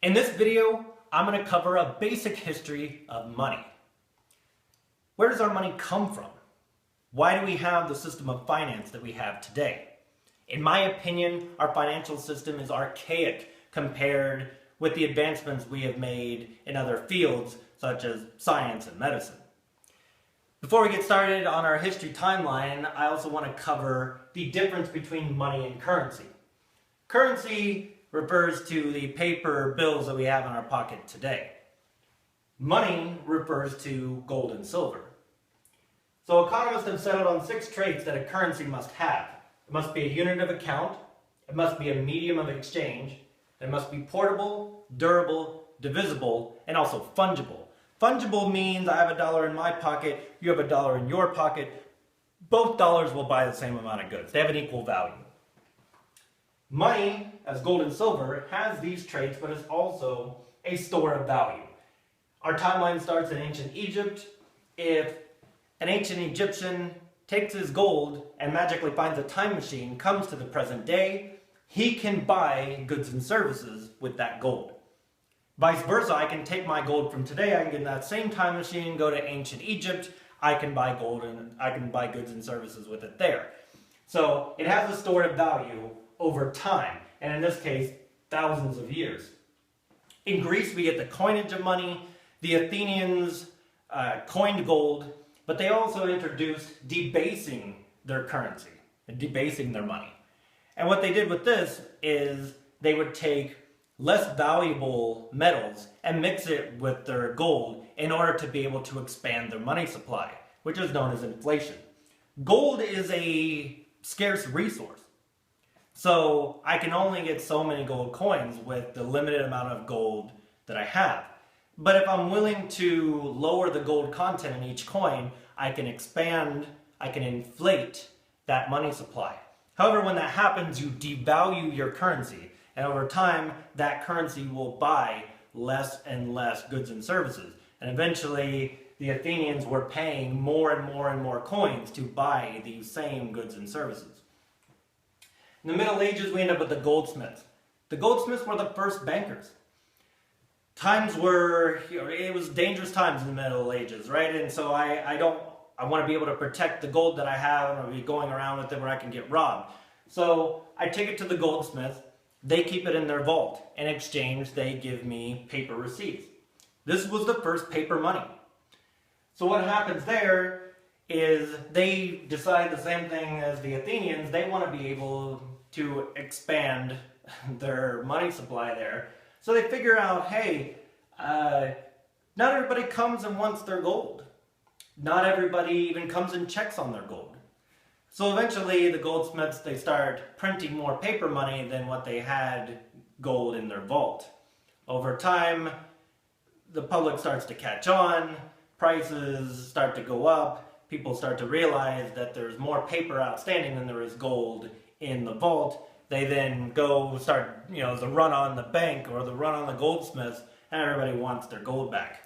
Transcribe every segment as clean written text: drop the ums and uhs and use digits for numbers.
In this video, I'm going to cover a basic history of money. Where does our money come from? Why do we have the system of finance that we have today? In my opinion, our financial system is archaic compared with the advancements we have made in other fields such as science and medicine. Before we get started on our history timeline, I also want to cover the difference between money and currency. Currency refers to the paper bills that we have in our pocket today. Money refers to gold and silver. So economists have settled on 6 traits that a currency must have. It must be a unit of account, it must be a medium of exchange, it must be portable, durable, divisible, and also fungible. Fungible means I have $1 in my pocket, you have $1 in your pocket. Both dollars will buy the same amount of goods. They have an equal value. Money, as gold and silver, has these traits, but is also a store of value. Our timeline starts in ancient Egypt. If an ancient Egyptian takes his gold and magically finds a time machine, comes to the present day, he can buy goods and services with that gold. Vice versa, I can take my gold from today, I can get in that same time machine, go to ancient Egypt, I can buy gold and I can buy goods and services with it there. So it has a store of value over time, and in this case, thousands of years. In Greece, we get the coinage of money. The Athenians coined gold, but they also introduced debasing their currency and debasing their money. And what they did with this is they would take less valuable metals and mix it with their gold in order to be able to expand their money supply, which is known as inflation. Gold is a scarce resource. So I can only get so many gold coins with the limited amount of gold that I have. But if I'm willing to lower the gold content in each coin, I can expand, I can inflate that money supply. However, when that happens, you devalue your currency. And over time, that currency will buy less and less goods and services. And eventually, the Athenians were paying more and more and more coins to buy these same goods and services. In the Middle Ages, we end up with the goldsmiths. The goldsmiths were the first bankers. Times were, it was dangerous times in the Middle Ages, right? And so I want to be able to protect the gold that I have. I want to be going around with it where I can get robbed. So I take it to the goldsmith. They keep it in their vault. In exchange, they give me paper receipts. This was the first paper money. So what happens there is they decide the same thing as the Athenians. They want to be able to expand their money supply there. So they figure out, hey, not everybody comes and wants their gold. Not everybody even comes and checks on their gold. So eventually the goldsmiths, they start printing more paper money than what they had gold in their vault. Over time, the public starts to catch on, prices start to go up, people start to realize that there's more paper outstanding than there is gold in the vault. They then start the run on the bank or the run on the goldsmiths, and everybody wants their gold back.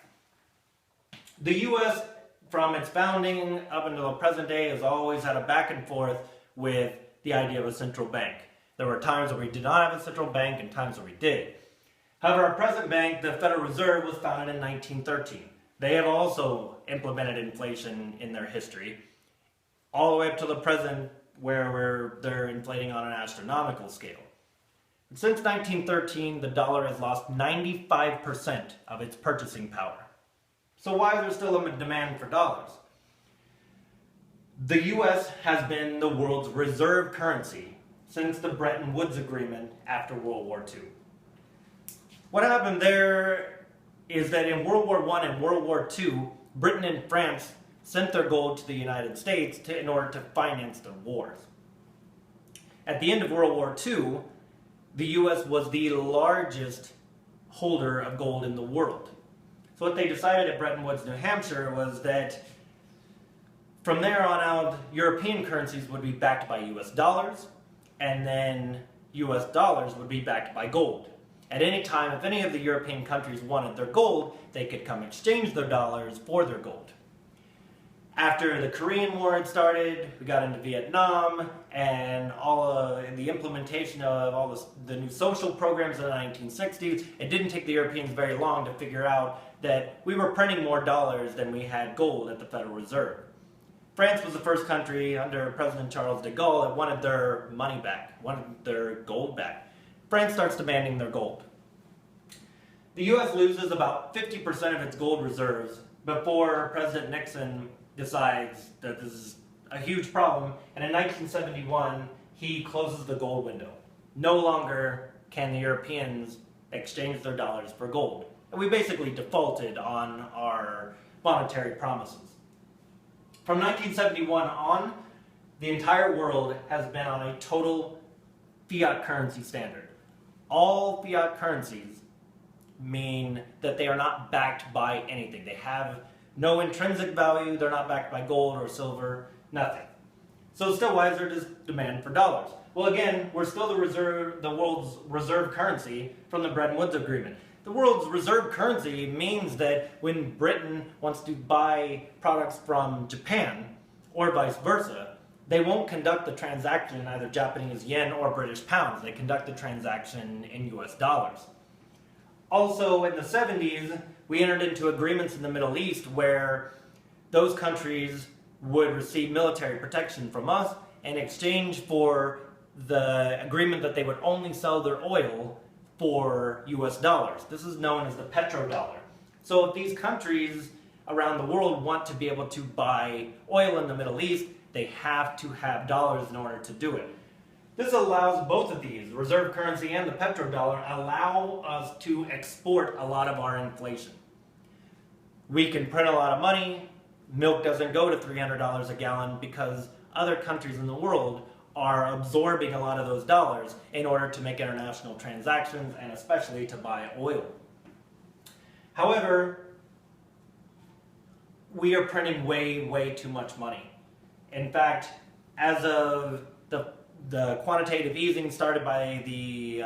The U.S., from its founding up until the present day, has always had a back and forth with the idea of a central bank. There were times where we did not have a central bank and times where we did. However, our present bank, the Federal Reserve, was founded in 1913. They have also implemented inflation in their history, all the way up to the present, where they're inflating on an astronomical scale. Since 1913, the dollar has lost 95% of its purchasing power. So why is there still a demand for dollars? The U.S. has been the world's reserve currency since the Bretton Woods Agreement after World War II. What happened there is that in World War I and World War II, Britain and France sent their gold to the United States in order to finance their wars. At the end of World War II, the U.S. was the largest holder of gold in the world. So what they decided at Bretton Woods, New Hampshire, was that from there on out, European currencies would be backed by U.S. dollars, and then U.S. dollars would be backed by gold. At any time, if any of the European countries wanted their gold, they could come exchange their dollars for their gold. After the Korean War had started, we got into Vietnam, and all the implementation of all the new social programs in the 1960s. It didn't take the Europeans very long to figure out that we were printing more dollars than we had gold at the Federal Reserve. France was the first country under President Charles de Gaulle that wanted their money back, wanted their gold back. France starts demanding their gold. The U.S. loses about 50% of its gold reserves before President Nixon decides that this is a huge problem, and in 1971 he closes the gold window. No longer can the Europeans exchange their dollars for gold. And we basically defaulted on our monetary promises. From 1971 on, the entire world has been on a total fiat currency standard. All fiat currencies mean that they are not backed by anything. They have no intrinsic value, they're not backed by gold or silver, nothing. So still, why is there this demand for dollars? Well, again, we're still the world's reserve currency from the Bretton Woods Agreement. The world's reserve currency means that when Britain wants to buy products from Japan, or vice versa, they won't conduct the transaction in either Japanese yen or British pounds. They conduct the transaction in US dollars. Also, in the 70s, we entered into agreements in the Middle East where those countries would receive military protection from us in exchange for the agreement that they would only sell their oil for US dollars. This is known as the petrodollar. So if these countries around the world want to be able to buy oil in the Middle East, they have to have dollars in order to do it. This allows both of these, the reserve currency and the petrodollar, allow us to export a lot of our inflation. We can print a lot of money. Milk doesn't go to $300 a gallon because other countries in the world are absorbing a lot of those dollars in order to make international transactions and especially to buy oil. However, we are printing way too much money. In fact, as of the quantitative easing started by the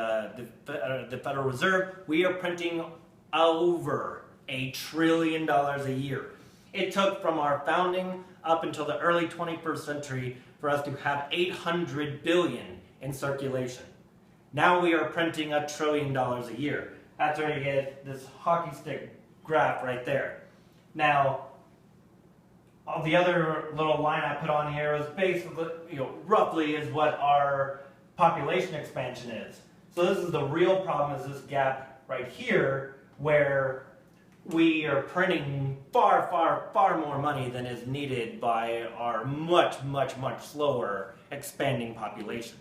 Federal Reserve, we are printing over $1 trillion a year. It took from our founding up until the early 21st century for us to have 800 billion in circulation. Now we are printing $1 trillion a year. That's where you get this hockey stick graph right there. Now, the other little line I put on here is basically, roughly is what our population expansion is. So this is the real problem, is this gap right here where we are printing far more money than is needed by our much slower expanding population.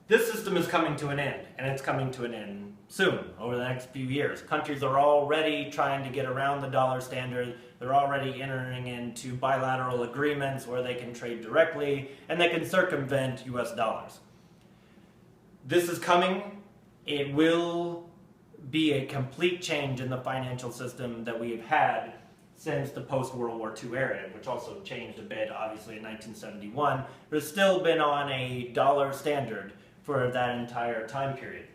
This system is coming to an end, and it's coming to an end soon, over the next few years. Countries are already trying to get around the dollar standard. They're already entering into bilateral agreements where they can trade directly, and they can circumvent US dollars. This is coming. It will be a complete change in the financial system that we have had since the post-World War II era, which also changed a bit, obviously, in 1971, but it's still been on a dollar standard for that entire time period.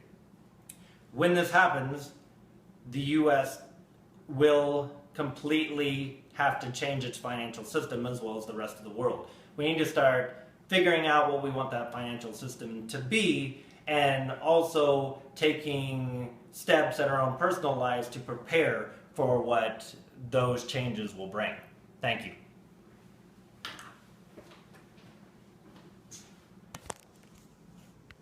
When this happens, the U.S. will completely have to change its financial system as well as the rest of the world. We need to start figuring out what we want that financial system to be, and also taking steps in our own personal lives to prepare for what those changes will bring. Thank you.